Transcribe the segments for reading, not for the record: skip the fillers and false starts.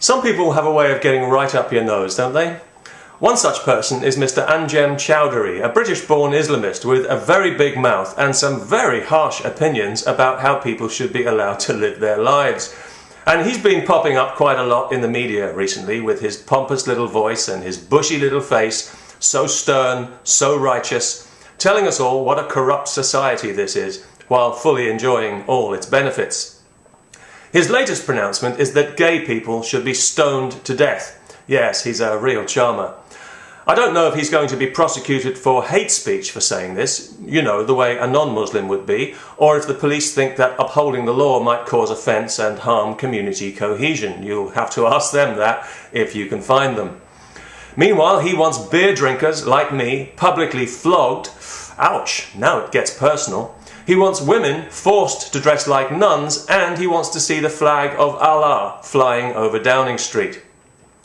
Some people have a way of getting right up your nose, don't they? One such person is Mr. Choudary, a British-born Islamist with a very big mouth and some very harsh opinions about how people should be allowed to live their lives. And he's been popping up quite a lot in the media recently with his pompous little voice and his bushy little face, so stern, so righteous, telling us all what a corrupt society this is, while fully enjoying all its benefits. His latest pronouncement is that gay people should be stoned to death. Yes, he's a real charmer. I don't know if he's going to be prosecuted for hate speech for saying this, you know, the way a non-Muslim would be, or if the police think that upholding the law might cause offence and harm community cohesion. You'll have to ask them that if you can find them. Meanwhile, he wants beer drinkers like me publicly flogged. Ouch, now it gets personal. He wants women forced to dress like nuns, and he wants to see the flag of Allah flying over Downing Street.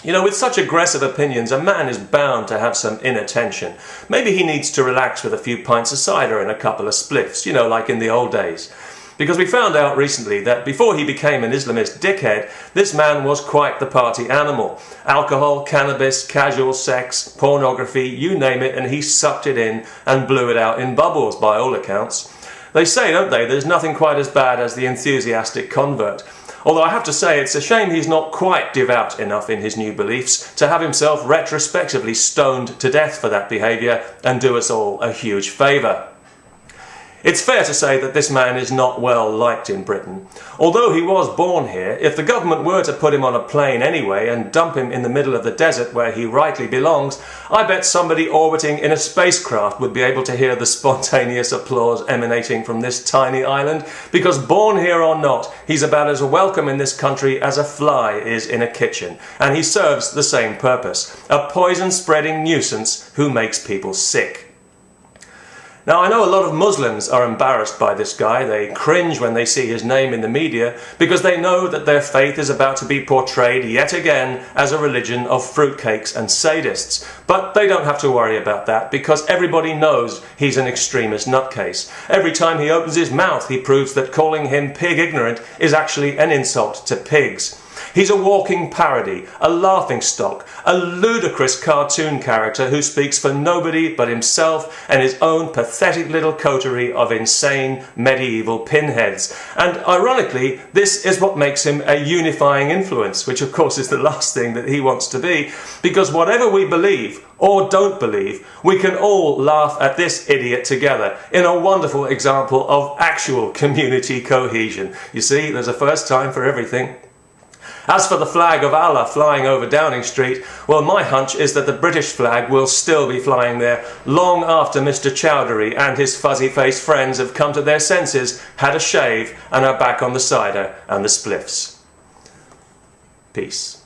You know, with such aggressive opinions, a man is bound to have some inner tension. Maybe he needs to relax with a few pints of cider and a couple of spliffs, you know, like in the old days. Because we found out recently that before he became an Islamist dickhead, this man was quite the party animal. Alcohol, cannabis, casual sex, pornography, you name it, and he sucked it in and blew it out in bubbles by all accounts. They say, don't they, there's nothing quite as bad as the enthusiastic convert. Although I have to say it's a shame he's not quite devout enough in his new beliefs to have himself retrospectively stoned to death for that behaviour and do us all a huge favour. It's fair to say that this man is not well liked in Britain. Although he was born here, if the government were to put him on a plane anyway and dump him in the middle of the desert where he rightly belongs, I bet somebody orbiting in a spacecraft would be able to hear the spontaneous applause emanating from this tiny island, because born here or not, he's about as welcome in this country as a fly is in a kitchen, and he serves the same purpose, a poison-spreading nuisance who makes people sick. Now, I know a lot of Muslims are embarrassed by this guy. They cringe when they see his name in the media because they know that their faith is about to be portrayed yet again as a religion of fruitcakes and sadists. But they don't have to worry about that because everybody knows he's an extremist nutcase. Every time he opens his mouth, he proves that calling him pig ignorant is actually an insult to pigs. He's a walking parody, a laughingstock, a ludicrous cartoon character who speaks for nobody but himself and his own pathetic little coterie of insane medieval pinheads. And ironically, this is what makes him a unifying influence, which of course is the last thing that he wants to be, because whatever we believe or don't believe, we can all laugh at this idiot together in a wonderful example of actual community cohesion. You see, there's a first time for everything. As for the flag of Allah flying over Downing Street, well, my hunch is that the British flag will still be flying there long after Mr. Choudary and his fuzzy-faced friends have come to their senses, had a shave, and are back on the cider and the spliffs. Peace.